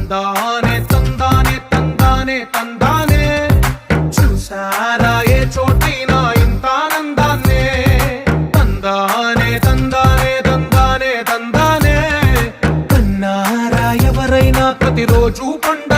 తందానే తందానే తందానే తందానే చూసారా ఏ చోటైనా ఇంత ఆనందాన్నే తందానే తందానే తందానే తందానే కన్నారా ఎవరైనా ప్రతిరోజు పండ